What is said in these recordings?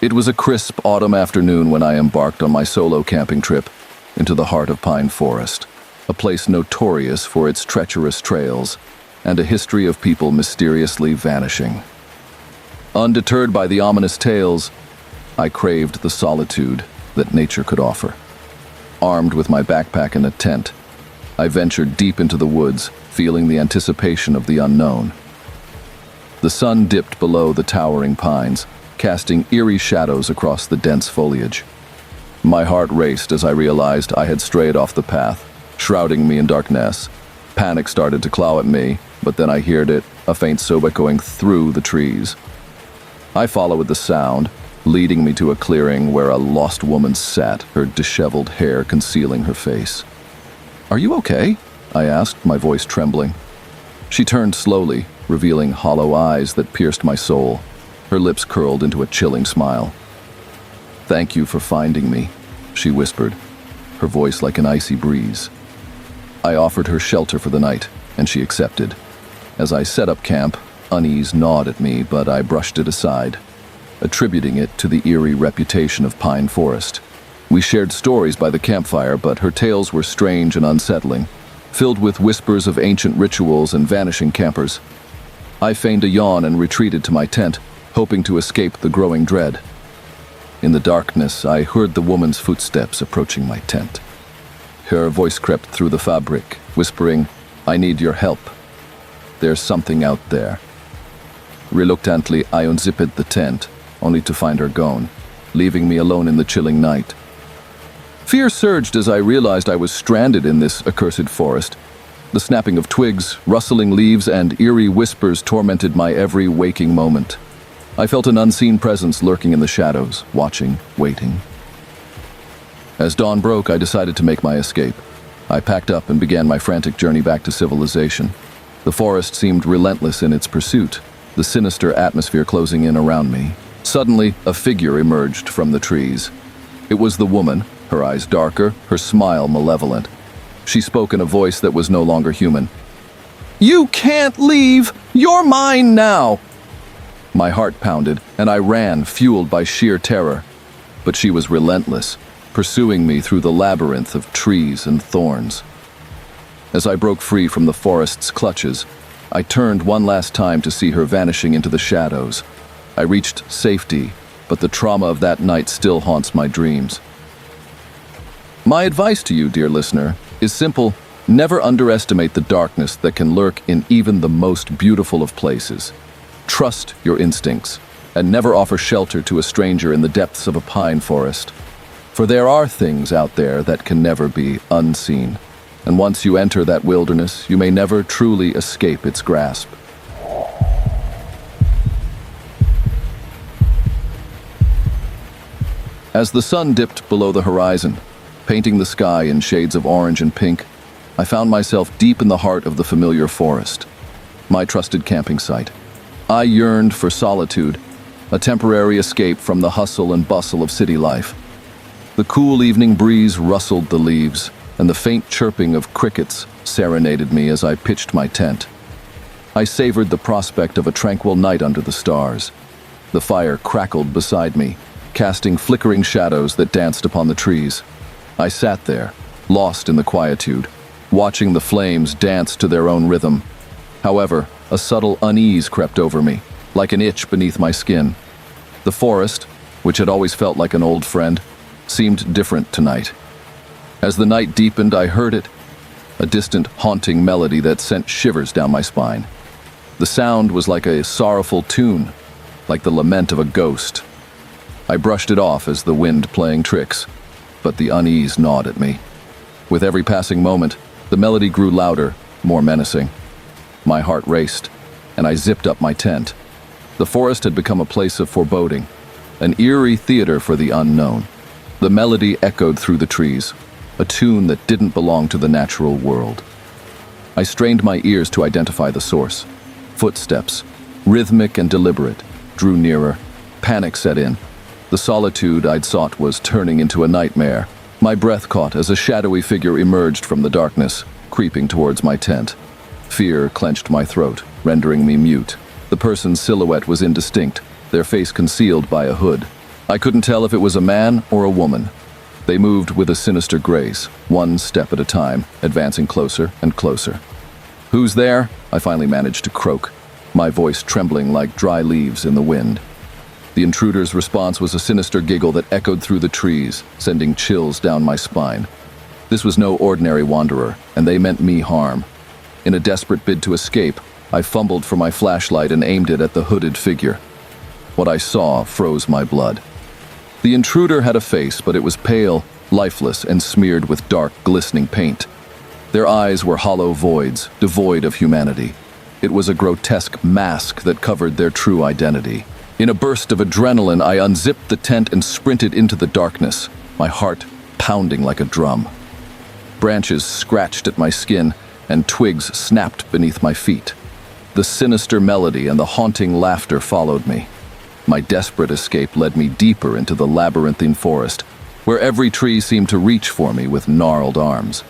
It was a crisp autumn afternoon when I embarked on my solo camping trip into the heart of Pine Forest, a place notorious for its treacherous trails and a history of people mysteriously vanishing. Undeterred by the ominous tales, I craved the solitude that nature could offer. Armed with my backpack and a tent, I ventured deep into the woods, feeling the anticipation of the unknown. The sun dipped below the towering pines, casting eerie shadows across the dense foliage. My heart raced as I realized I had strayed off the path, shrouding me in darkness. Panic started to claw at me, but then I heard it, a faint sob echoing through the trees. I followed the sound, leading me to a clearing where a lost woman sat, her disheveled hair concealing her face. "Are you okay?" I asked, my voice trembling. She turned slowly, revealing hollow eyes that pierced my soul. Her lips curled into a chilling smile. "Thank you for finding me," she whispered, her voice like an icy breeze. I offered her shelter for the night, and she accepted. As I set up camp, unease gnawed at me, but I brushed it aside, attributing it to the eerie reputation of Pine Forest. We shared stories by the campfire, but her tales were strange and unsettling, filled with whispers of ancient rituals and vanishing campers. I feigned a yawn and retreated to my tent, hoping to escape the growing dread. In the darkness, I heard the woman's footsteps approaching my tent. Her voice crept through the fabric, whispering, "I need your help. There's something out there." Reluctantly, I unzipped the tent, only to find her gone, leaving me alone in the chilling night. Fear surged as I realized I was stranded in this accursed forest. The snapping of twigs, rustling leaves, and eerie whispers tormented my every waking moment. I felt an unseen presence lurking in the shadows, watching, waiting. As dawn broke, I decided to make my escape. I packed up and began my frantic journey back to civilization. The forest seemed relentless in its pursuit, the sinister atmosphere closing in around me. Suddenly, a figure emerged from the trees. It was the woman, her eyes darker, her smile malevolent. She spoke in a voice that was no longer human. "You can't leave! You're mine now!" My heart pounded, and I ran, fueled by sheer terror. But she was relentless, pursuing me through the labyrinth of trees and thorns. As I broke free from the forest's clutches, I turned one last time to see her vanishing into the shadows. I reached safety, but the trauma of that night still haunts my dreams. My advice to you, dear listener, is simple: never underestimate the darkness that can lurk in even the most beautiful of places. Trust your instincts, and never offer shelter to a stranger in the depths of a pine forest. For there are things out there that can never be unseen, and once you enter that wilderness, you may never truly escape its grasp. As the sun dipped below the horizon, painting the sky in shades of orange and pink, I found myself deep in the heart of the familiar forest, my trusted camping site. I yearned for solitude, a temporary escape from the hustle and bustle of city life. The cool evening breeze rustled the leaves, and the faint chirping of crickets serenaded me as I pitched my tent. I savored the prospect of a tranquil night under the stars. The fire crackled beside me, casting flickering shadows that danced upon the trees. I sat there, lost in the quietude, watching the flames dance to their own rhythm. However, a subtle unease crept over me, like an itch beneath my skin. The forest, which had always felt like an old friend, seemed different tonight. As the night deepened, I heard it, a distant, haunting melody that sent shivers down my spine. The sound was like a sorrowful tune, like the lament of a ghost. I brushed it off as the wind playing tricks, but the unease gnawed at me. With every passing moment, the melody grew louder, more menacing. My heart raced, and I zipped up my tent. The forest had become a place of foreboding, an eerie theater for the unknown. The melody echoed through the trees, a tune that didn't belong to the natural world. I strained my ears to identify the source. Footsteps, rhythmic and deliberate, drew nearer. Panic set in. The solitude I'd sought was turning into a nightmare. My breath caught as a shadowy figure emerged from the darkness, creeping towards my tent. Fear clenched my throat, rendering me mute. The person's silhouette was indistinct, their face concealed by a hood. I couldn't tell if it was a man or a woman. They moved with a sinister grace, one step at a time, advancing closer and closer. "Who's there?" I finally managed to croak, my voice trembling like dry leaves in the wind. The intruder's response was a sinister giggle that echoed through the trees, sending chills down my spine. This was no ordinary wanderer, and they meant me harm. In a desperate bid to escape, I fumbled for my flashlight and aimed it at the hooded figure. What I saw froze my blood. The intruder had a face, but it was pale, lifeless, and smeared with dark, glistening paint. Their eyes were hollow voids, devoid of humanity. It was a grotesque mask that covered their true identity. In a burst of adrenaline, I unzipped the tent and sprinted into the darkness, my heart pounding like a drum. Branches scratched at my skin, and twigs snapped beneath my feet. The sinister melody and the haunting laughter followed me. My desperate escape led me deeper into the labyrinthine forest, where every tree seemed to reach for me with gnarled arms.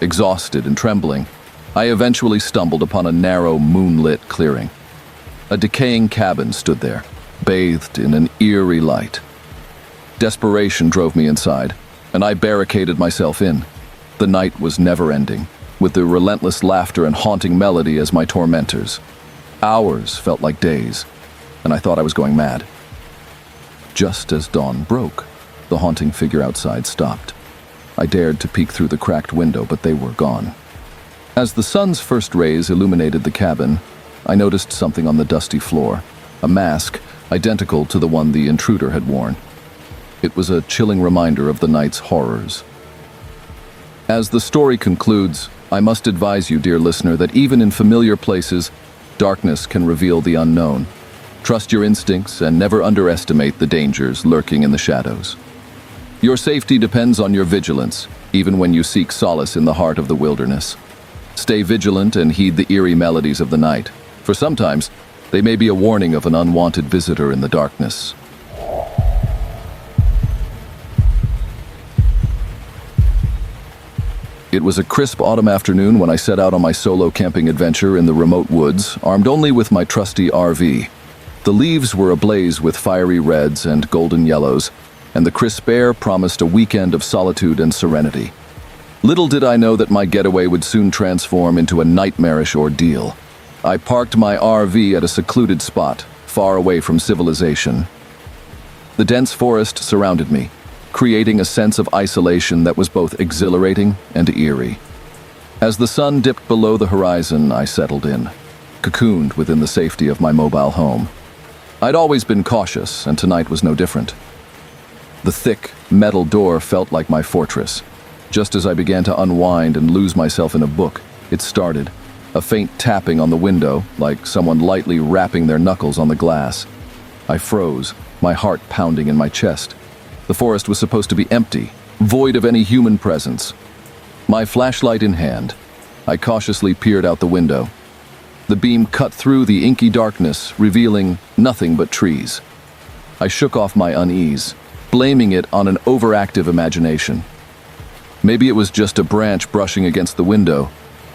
Exhausted and trembling, I eventually stumbled upon a narrow, moonlit clearing. A decaying cabin stood there, bathed in an eerie light. Desperation drove me inside, and I barricaded myself in. The night was never-ending, with the relentless laughter and haunting melody as my tormentors. Hours felt like days, and I thought I was going mad. Just as dawn broke, the haunting figure outside stopped. I dared to peek through the cracked window, but they were gone. As the sun's first rays illuminated the cabin, I noticed something on the dusty floor, a mask identical to the one the intruder had worn. It was a chilling reminder of the night's horrors. As the story concludes, I must advise you, dear listener, that even in familiar places, darkness can reveal the unknown. Trust your instincts and never underestimate the dangers lurking in the shadows. Your safety depends on your vigilance, even when you seek solace in the heart of the wilderness. Stay vigilant and heed the eerie melodies of the night, for sometimes they may be a warning of an unwanted visitor in the darkness. It was a crisp autumn afternoon when I set out on my solo camping adventure in the remote woods, armed only with my trusty RV. The leaves were ablaze with fiery reds and golden yellows, and the crisp air promised a weekend of solitude and serenity. Little did I know that my getaway would soon transform into a nightmarish ordeal. I parked my RV at a secluded spot, far away from civilization. The dense forest surrounded me, creating a sense of isolation that was both exhilarating and eerie. As the sun dipped below the horizon, I settled in, cocooned within the safety of my mobile home. I'd always been cautious, and tonight was no different. The thick, metal door felt like my fortress. Just as I began to unwind and lose myself in a book, it started, a faint tapping on the window, like someone lightly rapping their knuckles on the glass. I froze, my heart pounding in my chest. The forest was supposed to be empty, void of any human presence. My flashlight in hand, I cautiously peered out the window. The beam cut through the inky darkness, revealing nothing but trees. I shook off my unease, blaming it on an overactive imagination. Maybe it was just a branch brushing against the window,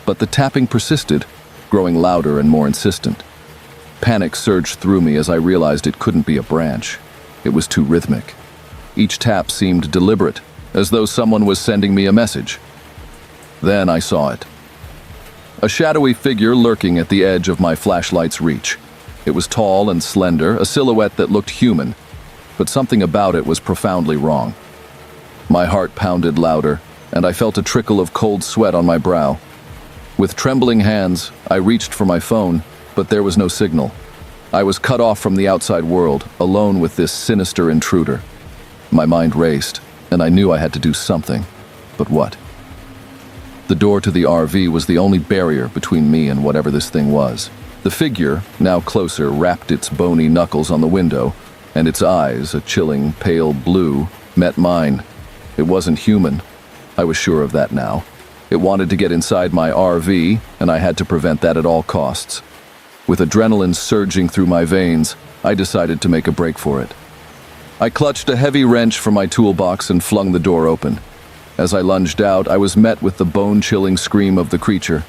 but the tapping persisted, growing louder and more insistent. Panic surged through me as I realized it couldn't be a branch. It was too rhythmic. Each tap seemed deliberate, as though someone was sending me a message. Then I saw it. A shadowy figure lurking at the edge of my flashlight's reach. It was tall and slender, a silhouette that looked human, but something about it was profoundly wrong. My heart pounded louder, and I felt a trickle of cold sweat on my brow. With trembling hands, I reached for my phone, but there was no signal. I was cut off from the outside world, alone with this sinister intruder. My mind raced, and I knew I had to do something. But what? The door to the RV was the only barrier between me and whatever this thing was. The figure, now closer, rapped its bony knuckles on the window, and its eyes, a chilling, pale blue, met mine. It wasn't human. I was sure of that now. It wanted to get inside my RV, and I had to prevent that at all costs. With adrenaline surging through my veins, I decided to make a break for it. I clutched a heavy wrench from my toolbox and flung the door open. As I lunged out, I was met with the bone-chilling scream of the creature.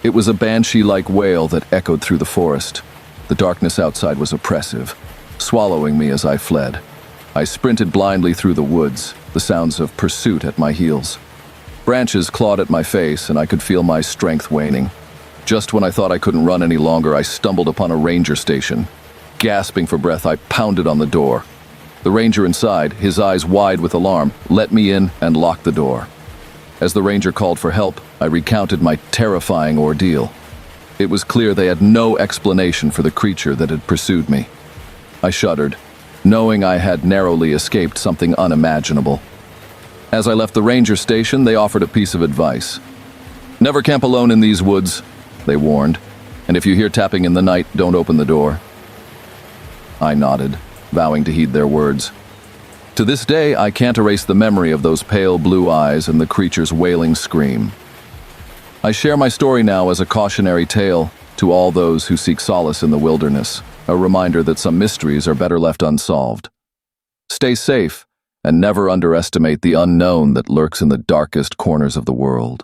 It was a banshee-like wail that echoed through the forest. The darkness outside was oppressive, swallowing me as I fled. I sprinted blindly through the woods, the sounds of pursuit at my heels. Branches clawed at my face, and I could feel my strength waning. Just when I thought I couldn't run any longer, I stumbled upon a ranger station. Gasping for breath, I pounded on the door. The ranger inside, his eyes wide with alarm, let me in and locked the door. As the ranger called for help, I recounted my terrifying ordeal. It was clear they had no explanation for the creature that had pursued me. I shuddered, knowing I had narrowly escaped something unimaginable. As I left the ranger station, they offered a piece of advice. "Never camp alone in these woods," they warned, "and if you hear tapping in the night, don't open the door." I nodded, vowing to heed their words. To this day, I can't erase the memory of those pale blue eyes and the creature's wailing scream. I share my story now as a cautionary tale to all those who seek solace in the wilderness, a reminder that some mysteries are better left unsolved. Stay safe and never underestimate the unknown that lurks in the darkest corners of the world.